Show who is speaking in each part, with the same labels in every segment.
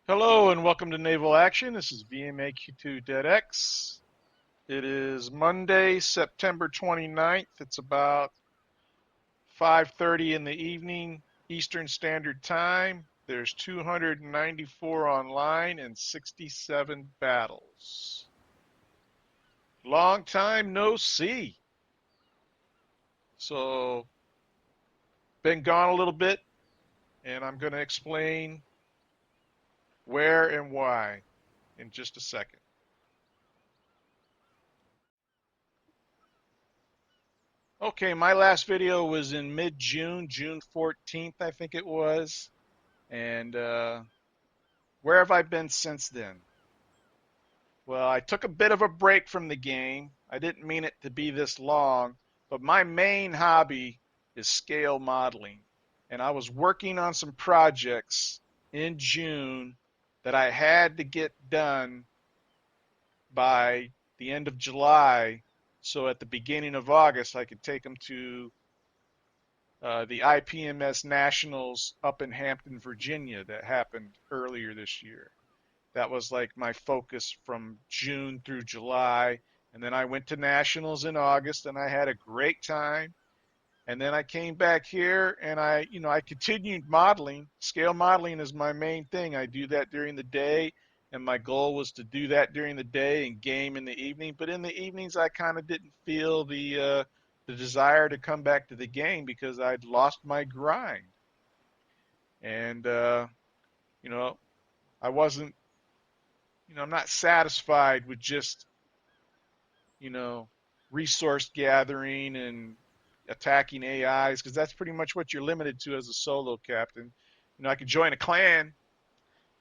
Speaker 1: Hello and welcome to Naval Action. This is VMAQ2DeadX. It is Monday, September 29th. It's about 5:30 in the evening Eastern Standard Time. There's 294 online and 67 battles. Long time no see. So, been gone a little bit, and I'm going to explain where and why in just a second. Okay, my last video was in mid-June, June 14th, I think it was. And where have I been since then? Well, I took a bit of a break from the game. I didn't mean it to be this long, but my main hobby is scale modeling. And I was working on some projects in June that I had to get done by the end of July, so at the beginning of August I could take them to the IPMS Nationals up in Hampton, Virginia, that happened earlier this year. That was like my focus from June through July. And then I went to Nationals in August and I had a great time. And then I came back here and I continued modeling. Scale modeling is my main thing. I do that during the day, and my goal was to do that during the day and game in the evening. But in the evenings, I kind of didn't feel the desire to come back to the game because I'd lost my grind. And you know, I wasn't, I'm not satisfied with just, you know, resource gathering and attacking AIs, because that's pretty much what you're limited to as a solo captain. I could join a clan,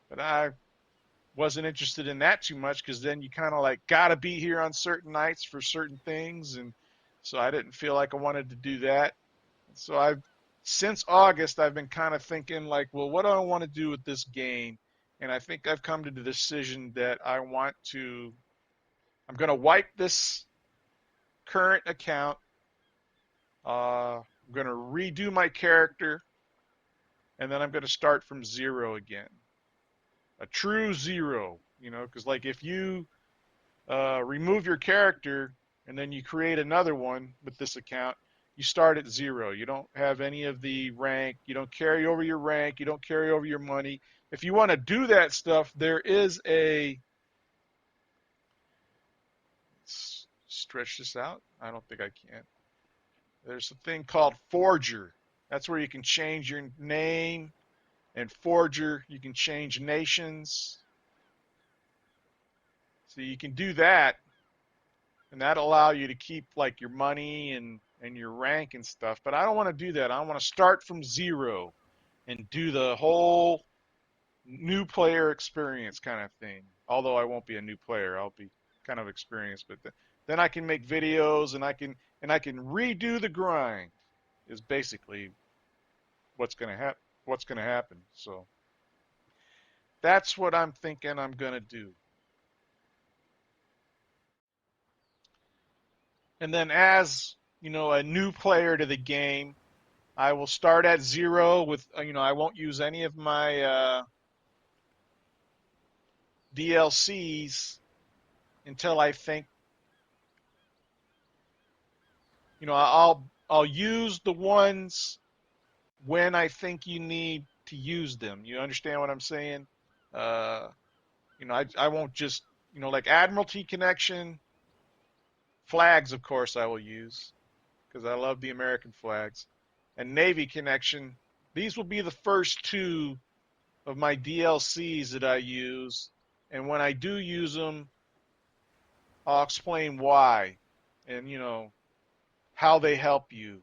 Speaker 1: but I wasn't interested in that too much, because then you kind of like gotta be here on certain nights for certain things, and so I didn't feel like I wanted to do that. So I've since August I've been kind of thinking like, well, what do I want to do with this game? And I think I've come to the decision that I'm going to wipe this current account. I'm going to redo my character, and then I'm going to start from zero again. A true zero, because like if you remove your character and then you create another one with this account, you start at zero. You don't have any of the rank. You don't carry over your rank. You don't carry over your money. If you want to do that stuff, there is a stretch this out. I don't think I can. There's a thing called Forger. That's where you can change your name, and Forger, you can change nations. So you can do that, and that'll allow you to keep like your money and your rank and stuff. But I don't want to do that. I want to start from zero and do the whole new player experience kind of thing. Although I won't be a new player, I'll be kind of experienced. But then I can make videos, and I can redo the grind. Is basically what's going to happen. What's going to happen. So that's what I'm thinking I'm going to do. And then as a new player to the game, I will start at zero with, I won't use any of my DLCs until I think, I'll use the ones when I think you need to use them. You understand what I'm saying? Uh, I won't just, like Admiralty Connection, flags, of course, I will use because I love the American flags, and Navy Connection. These will be the first two of my DLCs that I use, and when I do use them, I'll explain why, and how they help you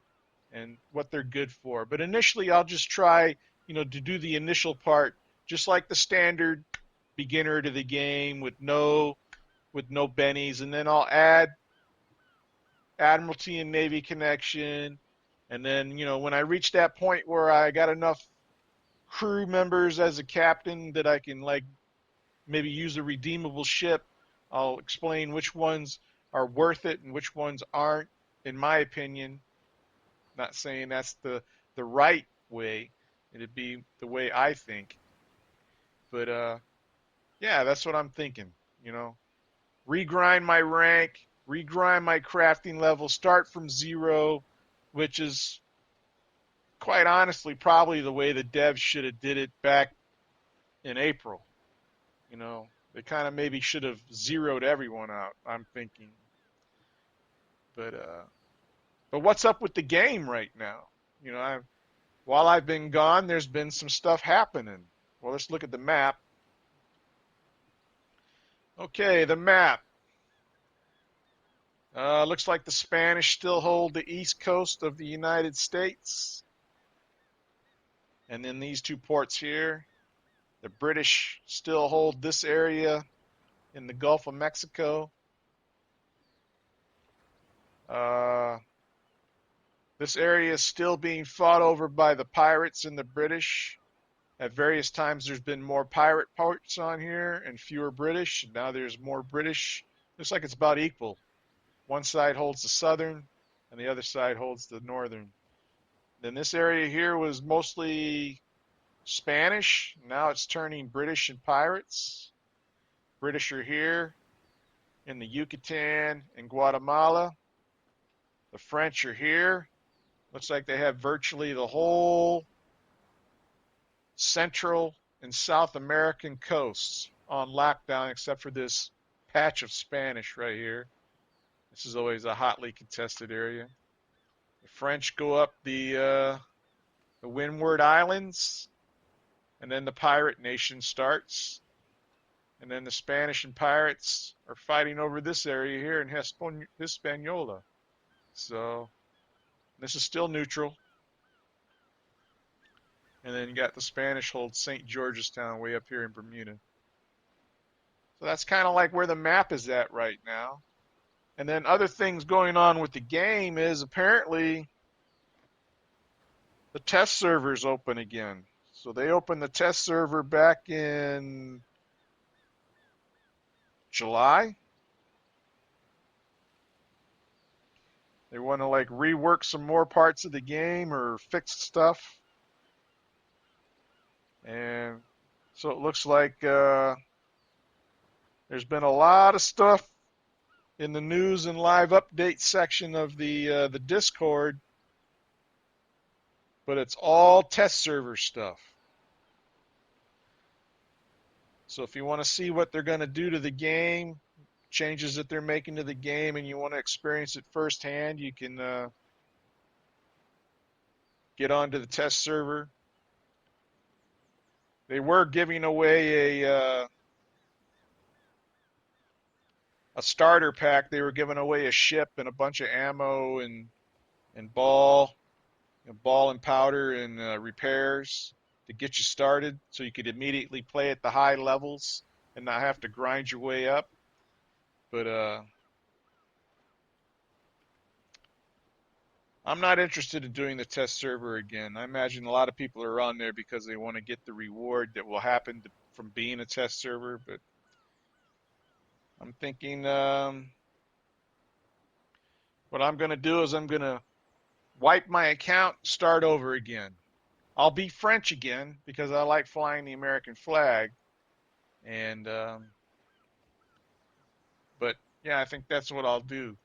Speaker 1: and what they're good for. But initially, I'll just try, to do the initial part, just like the standard beginner to the game with no bennies, and then I'll add Admiralty and Navy Connection, and then when I reach that point where I got enough crew members as a captain that I can like maybe use a redeemable ship, I'll explain which ones are worth it and which ones aren't, in my opinion. Not saying that's the right way. It'd be the way I think. But Yeah, that's what I'm thinking. You know, regrind my rank, regrind my crafting level, start from zero, which is quite honestly probably the way the devs should have did it back in April. You know, they kind of maybe should have zeroed everyone out, I'm thinking. But what's up with the game right now? You know, while I've been gone, there's been some stuff happening. Well, let's look at the map. Okay, the map. Looks like the Spanish still hold the east coast of the United States. And then these two ports here. The British still hold this area in the Gulf of Mexico. Uh, this area is still being fought over by the pirates and the British. At various times, there's been more pirate ports on here and fewer British. Now there's more British. Looks like it's about equal. One side holds the southern, and the other side holds the northern. Then this area here was mostly Spanish. Now it's turning British and pirates. British are here in the Yucatan and Guatemala. The French are here. Looks like they have virtually the whole Central and South American coasts on lockdown except for this patch of Spanish right here. This is always a hotly contested area. The French go up the Windward Islands, and then the pirate nation starts. And then the Spanish and pirates are fighting over this area here in Hispaniola. So this is still neutral. And then you got the Spanish hold St. George's Town way up here in Bermuda. So that's kind of like where the map is at right now. And then other things going on with the game is apparently the test server's open again. So they opened the test server back in July. They want to like rework some more parts of the game or fix stuff. And so it looks like there's been a lot of stuff in the news and live update section of the Discord, but it's all test server stuff. So if you want to see what they're going to do to the game, changes that they're making to the game, and you want to experience it firsthand, you can get onto the test server. They were giving away a starter pack. They were giving away a ship and a bunch of ammo and ball and powder and repairs to get you started, so you could immediately play at the high levels and not have to grind your way up. But I'm not interested in doing the test server again. I imagine a lot of people are on there because they want to get the reward that will happen from being a test server. But I'm thinking what I'm going to do is I'm going to wipe my account, start over again. I'll be French again because I like flying the American flag. And but yeah, I think that's what I'll do.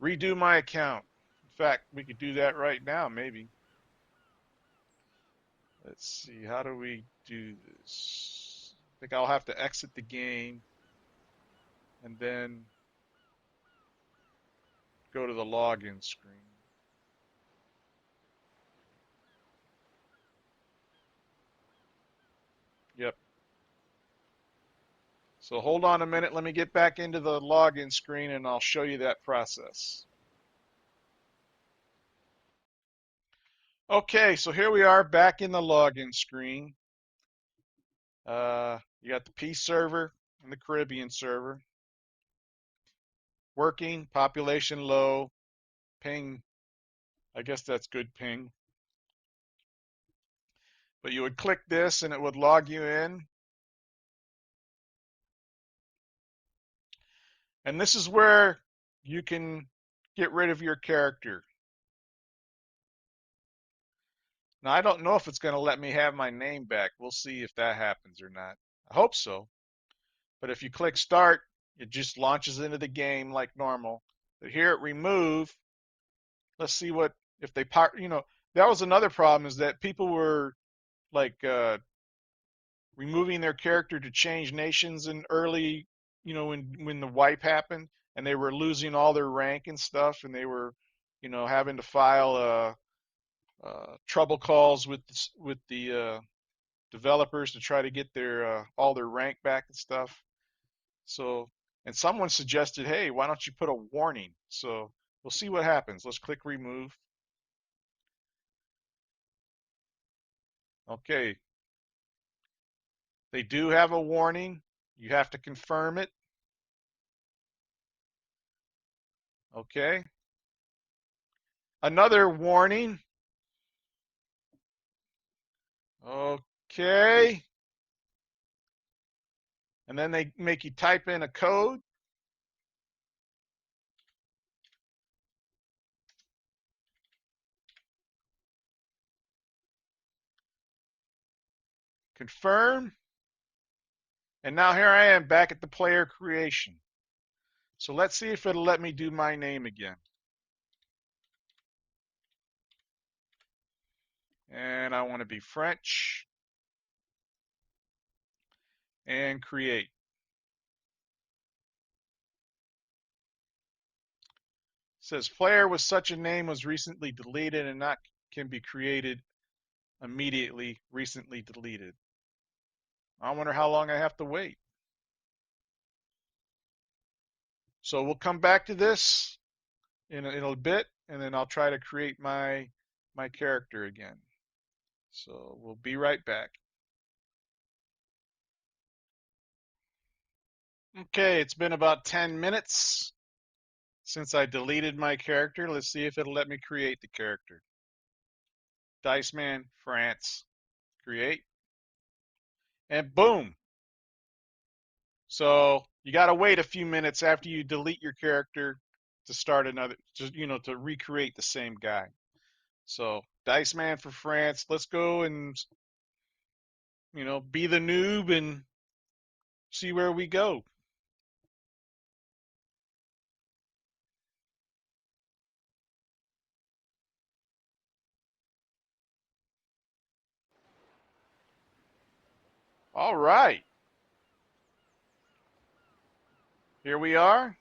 Speaker 1: Redo my account. In fact, we could do that right now, maybe. Let's see, how do we do this? I think I'll have to exit the game and then go to the login screen. Yep. So hold on a minute. Let me get back into the login screen and I'll show you that process. Okay, so here we are back in the login screen. You got the Peace server and the Caribbean server. Working, population low, ping. I guess that's good ping. But you would click this and it would log you in. And this is where you can get rid of your character. Now, I don't know if it's going to let me have my name back. We'll see if that happens or not. I hope so. But if you click start, it just launches into the game like normal. But here at remove, let's see what, if they part, that was another problem, is that people were like removing their character to change nations in early, when the wipe happened, and they were losing all their rank and stuff, and they were, having to file trouble calls with the developers to try to get their all their rank back and stuff. So, and someone suggested, hey, why don't you put a warning? So we'll see what happens. Let's click remove. Okay, they do have a warning. You have to confirm it. Okay. Another warning. Okay. And then they make you type in a code. Confirm. And now here I am back at the player creation. So let's see if it'll let me do my name again. And I want to be French. And create. It says player with such a name was recently deleted and not can be created immediately, recently deleted. I wonder how long I have to wait. So we'll come back to this in a bit, and then I'll try to create my character again. So we'll be right back. Okay, it's been about 10 minutes since I deleted my character. Let's see if it'll let me create the character. Dice Man, France. Create. And boom. So you got to wait a few minutes after you delete your character to start another, to recreate the same guy. So Dice Man for France. Let's go and, be the noob and see where we go. All right. Here we are.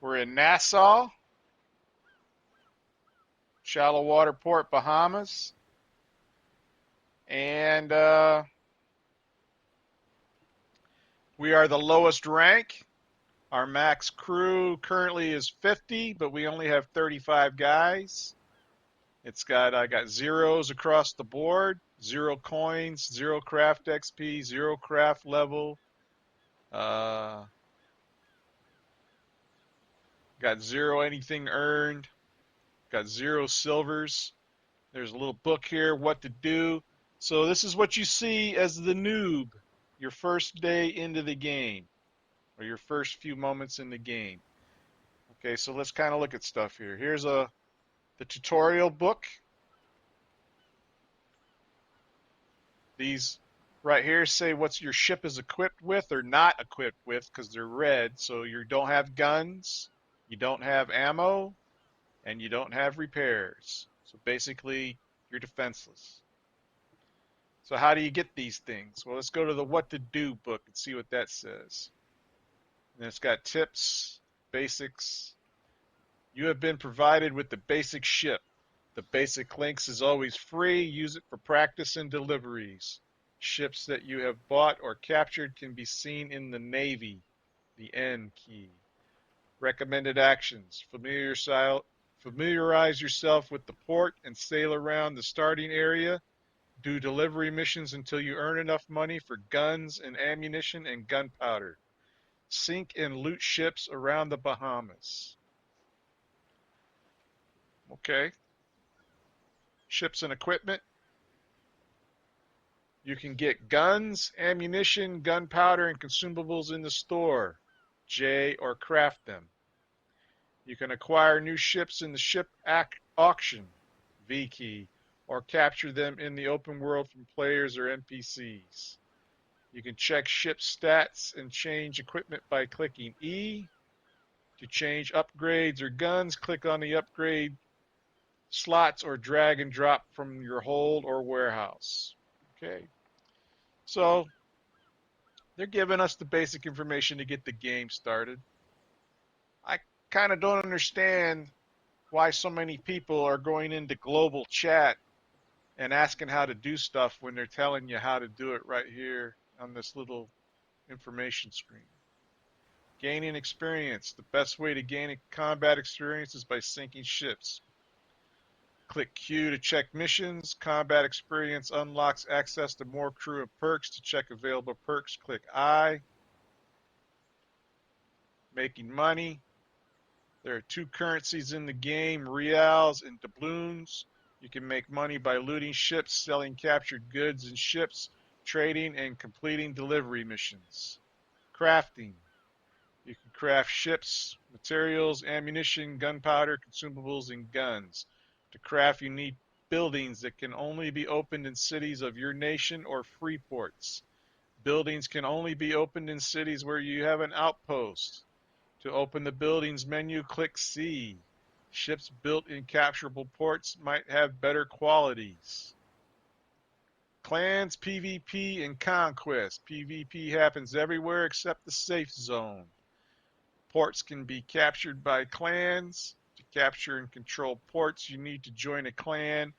Speaker 1: We're in Nassau, shallow water port, Bahamas. And we are the lowest rank. Our max crew currently is 50, but we only have 35 guys. I got zeros across the board, 0 coins, 0 craft XP, 0 craft level. Uh, got 0 anything earned. Got 0 silvers. There's a little book here, what to do. So this is what you see as the noob, your first day into the game, or your first few moments in the game. Okay, so let's kind of look at stuff here. Here's the tutorial book. These right here say what your ship is equipped with or not equipped with, because they're red. So you don't have guns, you don't have ammo, and you don't have repairs. So basically, you're defenseless. So how do you get these things? Well, let's go to the what to do book and see what that says. And it's got tips, basics. You have been provided with the basic ship. The basic links is always free. Use it for practice and deliveries. Ships that you have bought or captured can be seen in the Navy, the N key. Recommended actions. Familiarize yourself with the port and sail around the starting area. Do delivery missions until you earn enough money for guns and ammunition and gunpowder. Sink and loot ships around the Bahamas. Okay. Ships and equipment. You can get guns, ammunition, gunpowder, and consumables in the store. J, or craft them. You can acquire new ships in the ship auction. V key. or capture them in the open world from players or NPCs. You can check ship stats and change equipment by clicking E. To change upgrades or guns, click on the upgrade slots or drag and drop from your hold or warehouse. Okay, so they're giving us the basic information to get the game started. I kind of don't understand why so many people are going into global chat and asking how to do stuff when they're telling you how to do it right here on this little information screen. Gaining experience. The best way to gain combat experience is by sinking ships. Click Q to check missions. Combat experience unlocks access to more crew and perks. To check available perks, click I. Making money. There are two currencies in the game, reals and doubloons. You can make money by looting ships, selling captured goods and ships, trading, and completing delivery missions. Crafting. You can craft ships, materials, ammunition, gunpowder, consumables, and guns. To craft, you need buildings that can only be opened in cities of your nation or free ports. Buildings can only be opened in cities where you have an outpost. To open the buildings menu, click C. Ships built in capturable ports might have better qualities. Clans, PvP, and Conquest. PvP happens everywhere except the safe zone. Ports can be captured by clans. To capture and control ports, you need to join a clan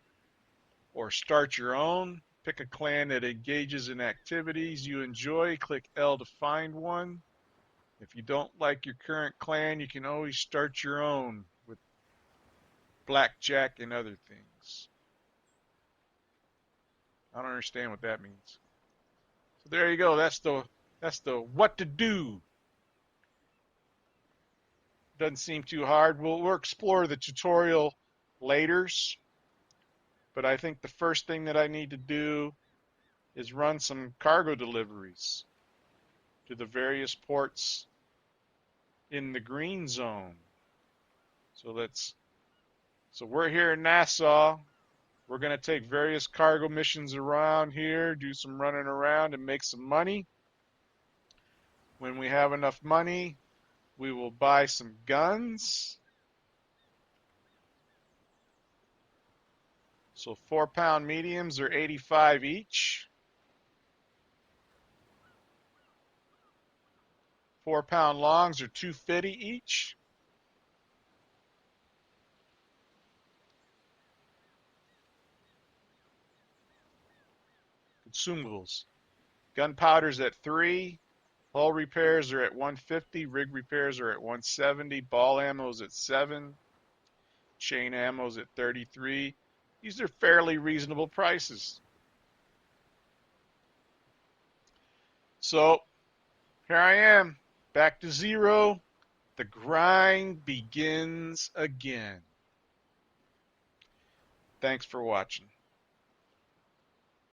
Speaker 1: or start your own. Pick a clan that engages in activities you enjoy. Click L to find one. If you don't like your current clan, you can always start your own with blackjack and other things. I don't understand what that means. So there you go. That's the what to do. Doesn't seem too hard. We'll explore the tutorial later, but I think the first thing that I need to do is run some cargo deliveries to the various ports in the green zone. So we're here in Nassau. We're going to take various cargo missions around here, do some running around and make some money. When we have enough money, we will buy some guns. So 4-pound mediums are 85 each. 4-pound longs are 250 each. Consumables. Gunpowder's at 3. Hull repairs are at 150. Rig repairs are at 170. Ball ammo's at 7. Chain ammo's at 33. These are fairly reasonable prices. So here I am, back to zero. The grind begins again. Thanks for watching.